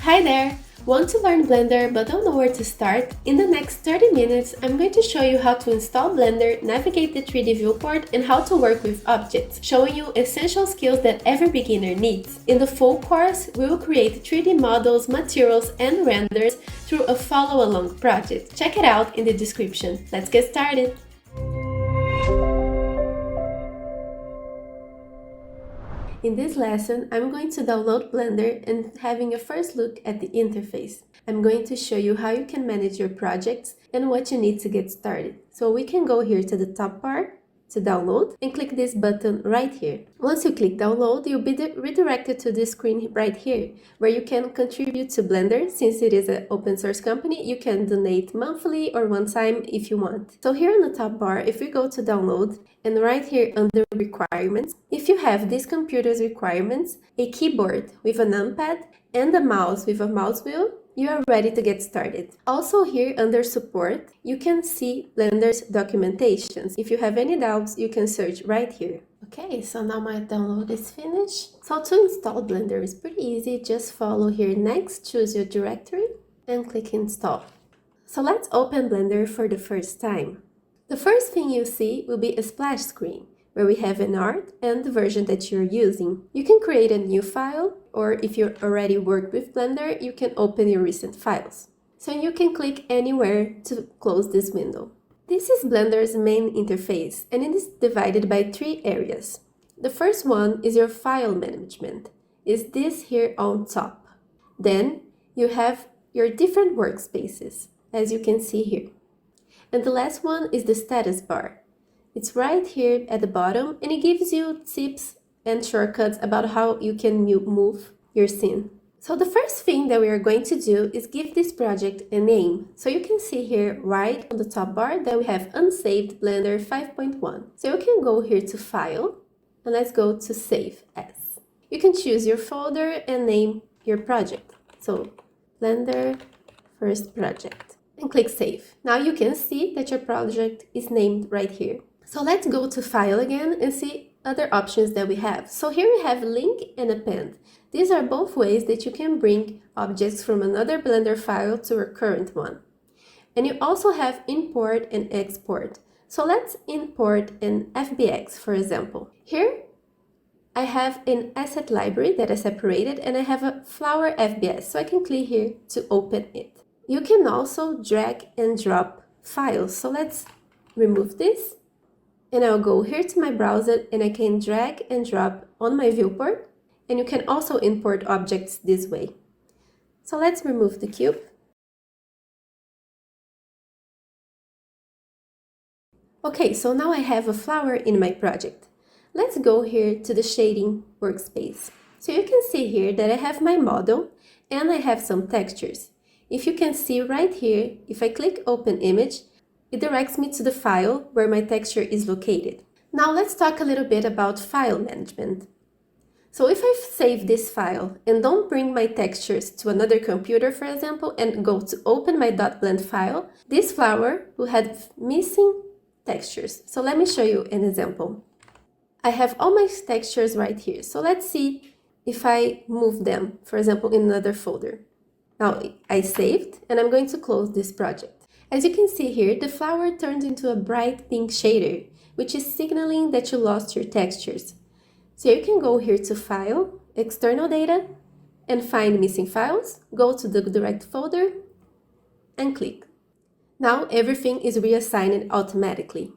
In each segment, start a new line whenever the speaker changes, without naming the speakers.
Hi there! Want to learn Blender but don't know where to start? In the next 30 minutes, I'm going to show you how to install Blender, navigate the 3D viewport, and how to work with objects, showing you essential skills that every beginner needs. In the full course, we will create 3D models, materials, and renders through a follow-along project. Check it out in the description. Let's get started! In this lesson, I'm going to download Blender and having a first look at the interface. I'm going to show you how you can manage your projects and what you need to get started. So we can go here to the top bar to download and click this button right here. Once you click download, you'll be redirected to this screen right here, where you can contribute to Blender. Since it is an open source company, you can donate monthly or one time if you want. So here on the top bar, if we go to download, and right here under requirements, if you have this computer's requirements, a keyboard with a numpad and a mouse with a mouse wheel, you are ready to get started. Also here under support, you can see Blender's documentations. If you have any doubts, you can search right here. Okay, so now my download is finished. So to install Blender is pretty easy. Just follow here next, choose your directory and click install. So let's open Blender for the first time. The first thing you see will be a splash screen, where we have an art and the version that you're using. You can create a new file, or if you already worked with Blender, you can open your recent files. So you can click anywhere to close this window. This is Blender's main interface, and it is divided by 3 areas. The first one is your file management, is this here on top. Then you have your different workspaces, as you can see here. And the last one is the status bar. It's right here at the bottom, and it gives you tips and shortcuts about how you can move your scene. So the first thing that we are going to do is give this project a name. So you can see here right on the top bar that we have unsaved Blender 5.1. So you can go here to File, and let's go to Save As. You can choose your folder and name your project. So Blender First Project. And click Save. Now you can see that your project is named right here. So let's go to File again and see other options that we have. So here we have Link and Append. These are both ways that you can bring objects from another Blender file to a current one. And you also have Import and Export. So let's import an FBX, for example. Here I have an asset library that I separated, and I have a flower FBS, so I can click here to open it. You can also drag and drop files. So let's remove this, and I'll go here to my browser, and I can drag and drop on my viewport, and you can also import objects this way. So let's remove the cube. Okay, so now I have a flower in my project. Let's go here to the shading workspace. So you can see here that I have my model and I have some textures. If you can see right here, if I click Open Image, it directs me to the file where my texture is located. Now let's talk a little bit about file management. So if I save this file and don't bring my textures to another computer, for example, and go to open my .blend file, this flower will have missing textures. So let me show you an example. I have all my textures right here. So let's see if I move them, for example, in another folder. Now I saved, and I'm going to close this project. As you can see here, the flower turned into a bright pink shader, which is signaling that you lost your textures. So you can go here to File, External Data, and find Missing Files, go to the direct folder, and click. Now everything is reassigned automatically.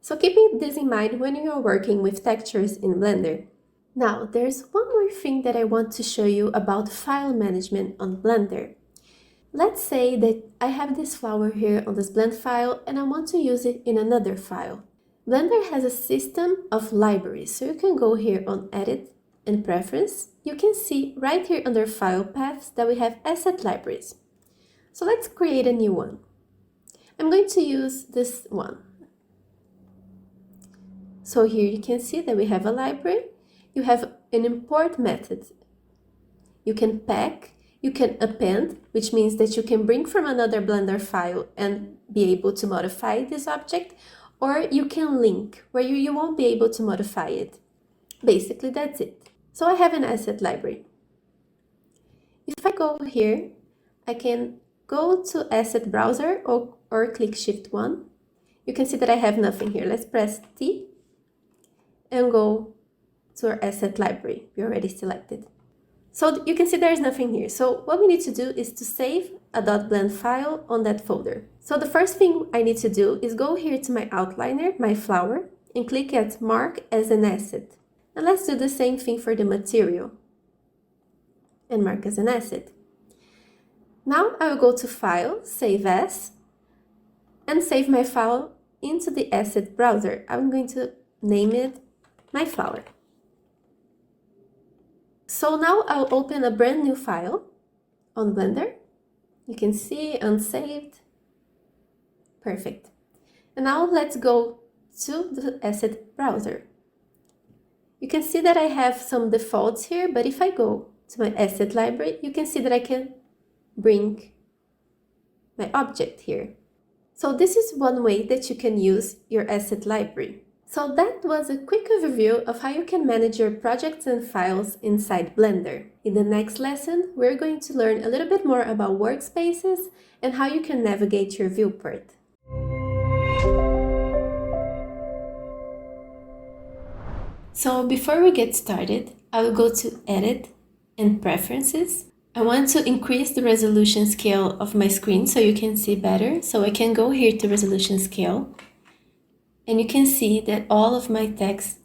So keeping this in mind when you are working with textures in Blender. Now, there's one more thing that I want to show you about file management on Blender. Let's say that I have this flower here on this blend file and I want to use it in another file. Blender has a system of libraries, so you can go here on Edit and Preference. You can see right here under File Paths that we have Asset Libraries. So let's create a new one. I'm going to use this one. So here you can see that we have a library. You have an import method. You can pack, you can append, which means that you can bring from another Blender file and be able to modify this object, or you can link, where you won't be able to modify it. Basically, that's it. So I have an asset library. If I go here, I can go to Asset Browser or click Shift 1. You can see that I have nothing here. Let's press T and go to our Asset Library. We already selected. So you can see there's nothing here. So what we need to do is to save a .blend file on that folder. So the first thing I need to do is go here to my outliner, my flower, and click at Mark as an Asset. And let's do the same thing for the material and mark as an asset. Now I will go to File, Save As, and save my file into the Asset Browser. I'm going to name it my flower. So now I'll open a brand new file on Blender. You can see unsaved. Perfect. And now let's go to the Asset Browser. You can see that I have some defaults here, but if I go to my Asset Library, you can see that I can bring my object here. So this is one way that you can use your Asset Library. So that was a quick overview of how you can manage your projects and files inside Blender. In the next lesson, we're going to learn a little bit more about Workspaces and how you can navigate your viewport. So before we get started, I will go to Edit and Preferences. I want to increase the resolution scale of my screen so you can see better. So I can go here to Resolution Scale, and you can see that all of my text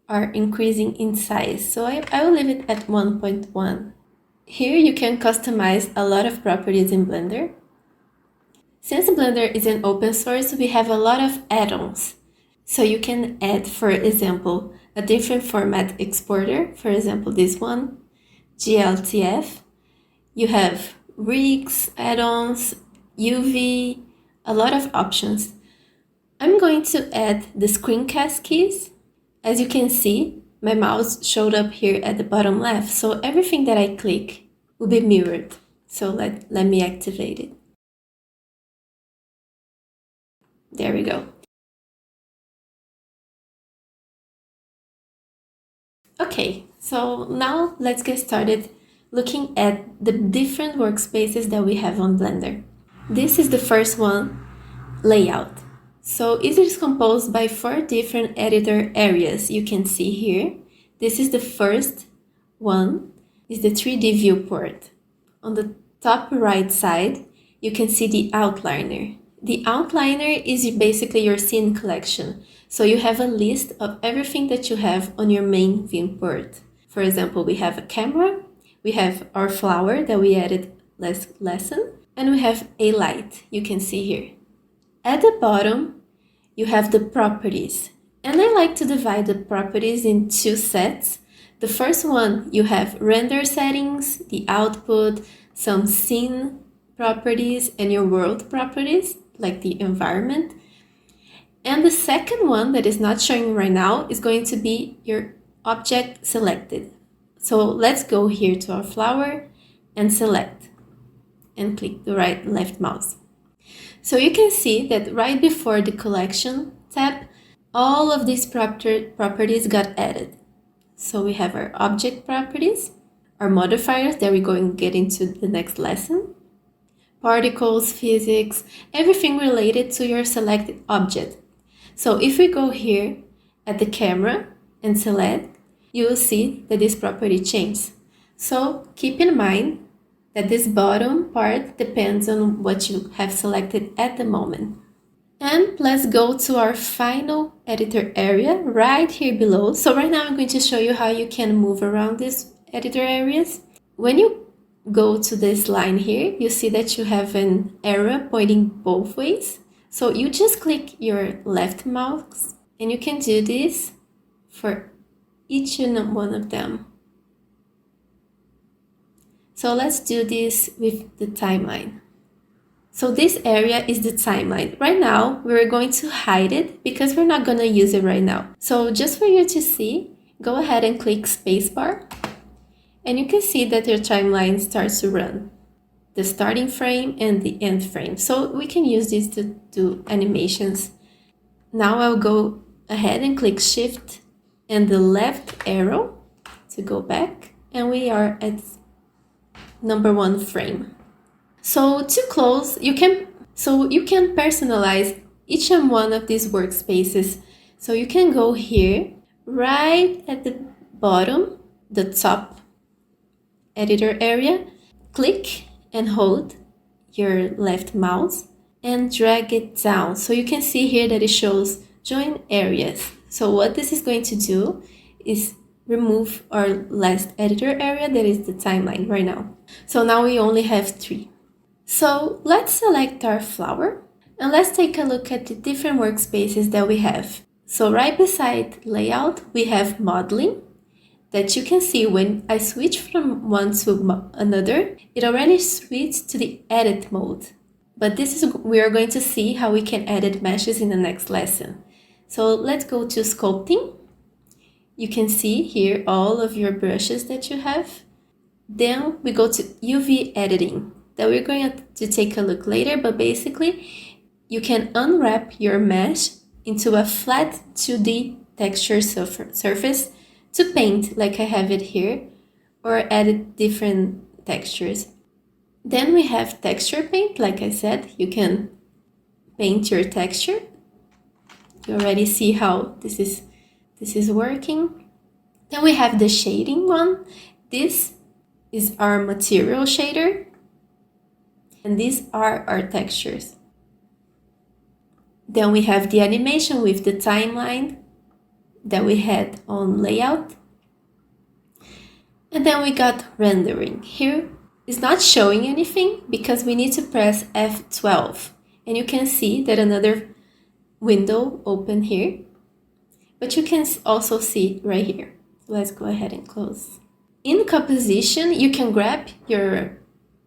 are increasing in size. So I will leave it at 1.1. Here you can customize a lot of properties in Blender. Since Blender is an open source, we have a lot of add-ons. So you can add, for example, a different format exporter, for example, this one, GLTF. You have rigs, add-ons, UV, a lot of options. I'm going to add the screencast keys. As you can see, my mouse showed up here at the bottom left, so everything that I click will be mirrored. So let me activate it. There we go. Okay, so now let's get started looking at the different workspaces that we have on Blender. This is the first one, Layout. So it is composed by 4 different editor areas you can see here. This is the first one, is the 3D viewport. On the top right side, you can see the outliner. The outliner is basically your scene collection. So you have a list of everything that you have on your main viewport. For example, we have a camera, we have our flower that we added last lesson, and we have a light, you can see here. At the bottom, you have the properties. And I like to divide the properties in 2 sets. The first one, you have render settings, the output, some scene properties, and your world properties, like the environment. And the second one that is not showing right now is going to be your object selected. So let's go here to our flower and select and click the right and left mouse. So you can see that right before the collection tab, all of these properties got added. So we have our object properties, our modifiers that we're going to get into the next lesson, particles, physics, everything related to your selected object. So if we go here at the camera and select, you will see that this property changes. So keep in mind that this bottom part depends on what you have selected at the moment. And let's go to our final editor area right here below. So right now I'm going to show you how you can move around these editor areas. When you go to this line here, you see that you have an arrow pointing both ways. So you just click your left mouse and you can do this for each and one of them. So let's do this with the timeline. So this area is the timeline. Right now, we're going to hide it because we're not going to use it right now. So just for you to see, go ahead and click spacebar. And you can see that your timeline starts to run. The starting frame and the end frame. So we can use this to do animations. Now I'll go ahead and click Shift and the left arrow to go back. And we are at number one frame. So to close, you can personalize each and one of these workspaces. So you can go here, right at the bottom, the top editor area, click and hold your left mouse and drag it down. So you can see here that it shows join areas. So what this is going to do is remove our last editor area, that is the timeline right now. So now we only have 3. So let's select our flower and let's take a look at the different workspaces that we have. So right beside layout, we have modeling, that you can see when I switch from one to another, it already switched to the edit mode. But we are going to see how we can edit meshes in the next lesson. So let's go to sculpting. You can see here all of your brushes that you have. Then we go to UV editing, that we're going to take a look later, but basically you can unwrap your mesh into a flat 2D texture surface to paint, like I have it here, or edit different textures. Then we have texture paint. Like I said, you can paint your texture. You already see how this is working. Then we have the shading one. This is our material shader, and these are our textures. Then we have the animation with the timeline that we had on layout. And then we got rendering. Here it's not showing anything because we need to press F12. And you can see that another window open here. But you can also see right here. So let's go ahead and close. In composition, you can grab your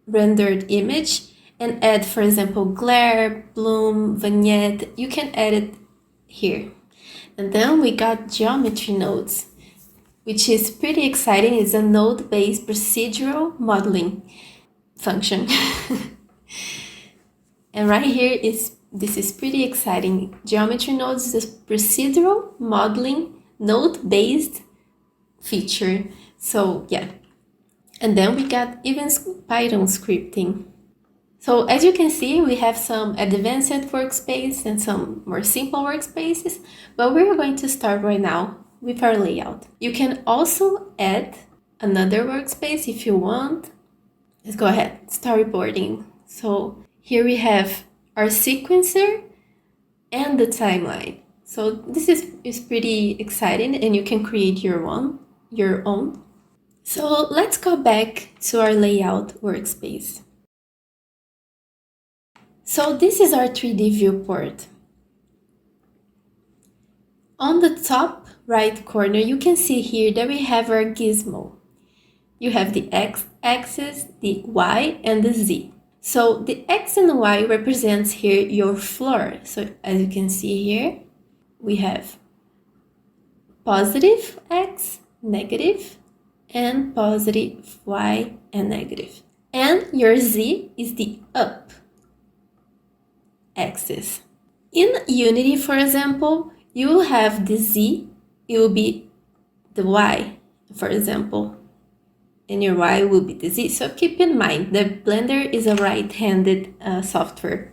rendered image and add, for example, glare, bloom, vignette. You can add it here. And then we got geometry nodes, which is pretty exciting. It's a node-based procedural modeling function. And right here this is pretty exciting. Geometry nodes is a procedural modeling node-based feature. So yeah. And then we got even Python scripting. So as you can see, we have some advanced workspace and some more simple workspaces, but we're going to start right now with our layout. You can also add another workspace if you want. Let's go ahead, storyboarding. So here we have our sequencer and the timeline. So this is pretty exciting, and you can create your own. So let's go back to our layout workspace. So this is our 3D viewport. On the top right corner, you can see here that we have our gizmo. You have the x-axis, the y, and the z. So the x and the y represents here your floor. So as you can see here, we have positive x, negative, and positive y and negative. And your z is the up axis. In Unity, for example, you will have the z, it will be the y, for example, and your y will be the z. So keep in mind that Blender is a right-handed software.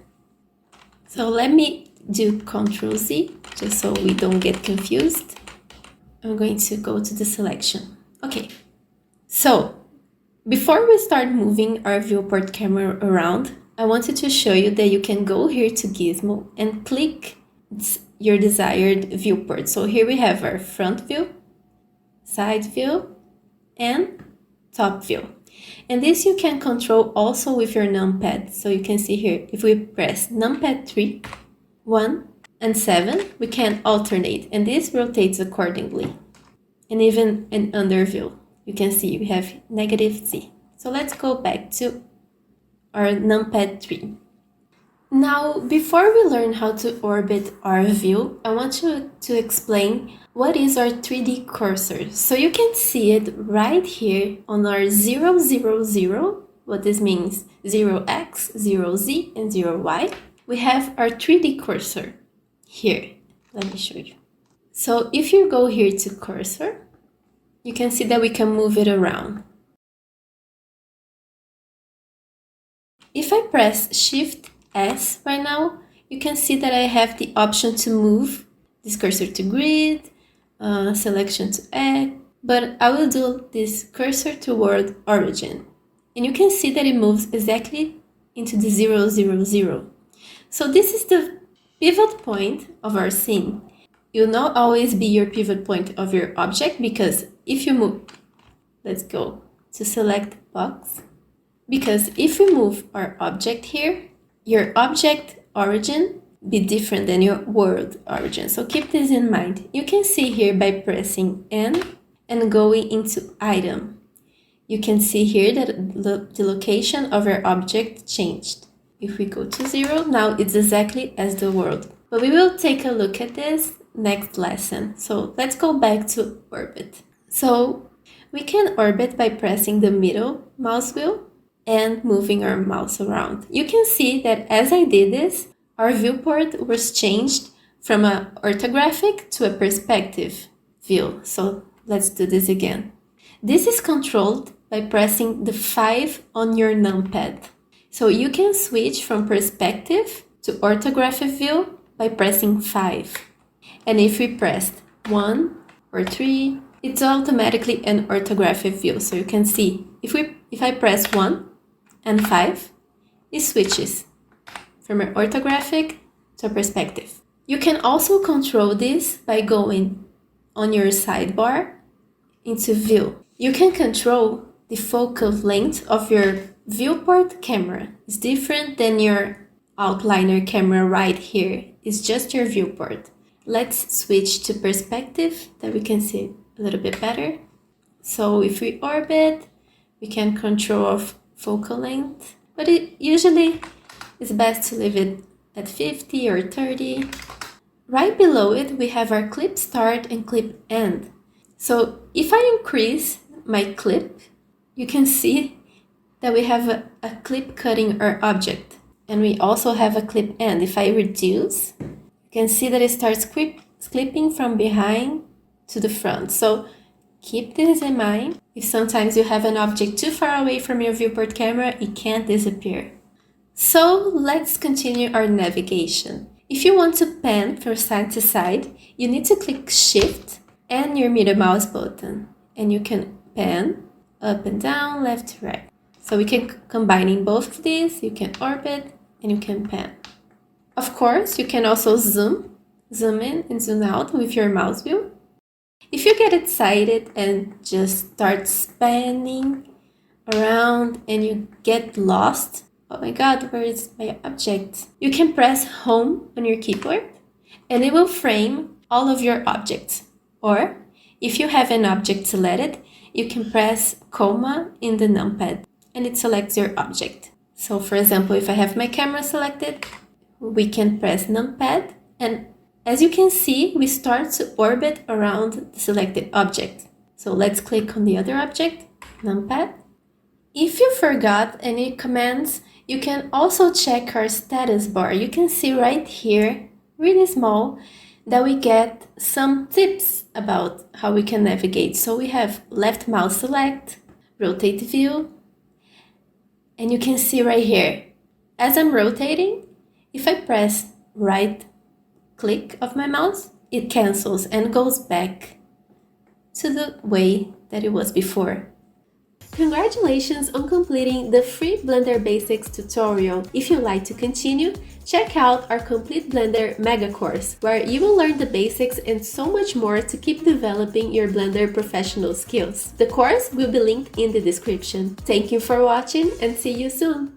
So let me do Ctrl Z just so we don't get confused. I'm going to go to the selection. Okay, so before we start moving our viewport camera around, I wanted to show you that you can go here to Gizmo and click your desired viewport. So here we have our front view, side view, and top view. And this you can control also with your numpad. So you can see here, if we press numpad 3, 1, and 7, we can alternate, and this rotates accordingly. And even in under view, you can see we have negative z. So let's go back to our numpad 3. Now, before we learn how to orbit our view, I want you to explain what is our 3D cursor. So you can see it right here on our 0, 0, 0, what this means, 0x, 0z, and 0y. We have our 3D cursor here. Let me show you. So if you go here to cursor, you can see that we can move it around. If I press Shift S right now, you can see that I have the option to move this cursor to grid, selection to egg, but I will do this cursor toward origin. And you can see that it moves exactly into the 0, 0, 0. So this is the pivot point of our scene. It will not always be your pivot point of your object, because if you move, let's go to select box, because if we move our object here, your object origin be different than your world origin. So keep this in mind. You can see here by pressing N and going into item. You can see here that the location of our object changed. If we go to 0, now it's exactly as the world. But we will take a look at this next lesson. So let's go back to orbit. So we can orbit by pressing the middle mouse wheel and moving our mouse around. You can see that as I did this, our viewport was changed from an orthographic to a perspective view. So let's do this again. This is controlled by pressing the 5 on your numpad. So you can switch from perspective to orthographic view by pressing 5. And if we pressed 1 or 3, it's automatically an orthographic view. So you can see if I press 1 and 5, it switches from an orthographic to a perspective. You can also control this by going on your sidebar into view. You can control the focal length of your viewport camera. It's different than your outliner camera right here. It's just your viewport. Let's switch to perspective that we can see a little bit better. So if we orbit, we can control focal length, but it usually is best to leave it at 50 or 30. Right below it, we have our clip start and clip end. So if I increase my clip, you can see that we have a clip cutting our object. And we also have a clip end. If I reduce, you can see that it starts clipping from behind to the front. So keep this in mind. If sometimes you have an object too far away from your viewport camera, it can't disappear. So let's continue our navigation. If you want to pan from side to side, you need to click Shift and your middle mouse button. And you can pan up and down, left to right. So we can combine both of these. You can orbit and you can pan. Of course, you can also zoom in and zoom out with your mouse wheel. If you get excited and just start spanning around and you get lost, oh my god, where is my object? You can press Home on your keyboard and it will frame all of your objects. Or if you have an object selected, you can press comma in the numpad and it selects your object. So for example, if I have my camera selected, we can press numpad, and as you can see, we start to orbit around the selected object. So let's click on the other object, numpad. If you forgot any commands, you can also check our status bar. You can see right here, really small, that we get some tips about how we can navigate. So we have left mouse select, rotate view, and you can see right here, as I'm rotating, if I press right click of my mouse, it cancels and goes back to the way that it was before. Congratulations on completing the free Blender Basics tutorial. If you'd like to continue, check out our Complete Blender Mega Course, where you will learn the basics and so much more to keep developing your Blender professional skills. The course will be linked in the description. Thank you for watching and see you soon!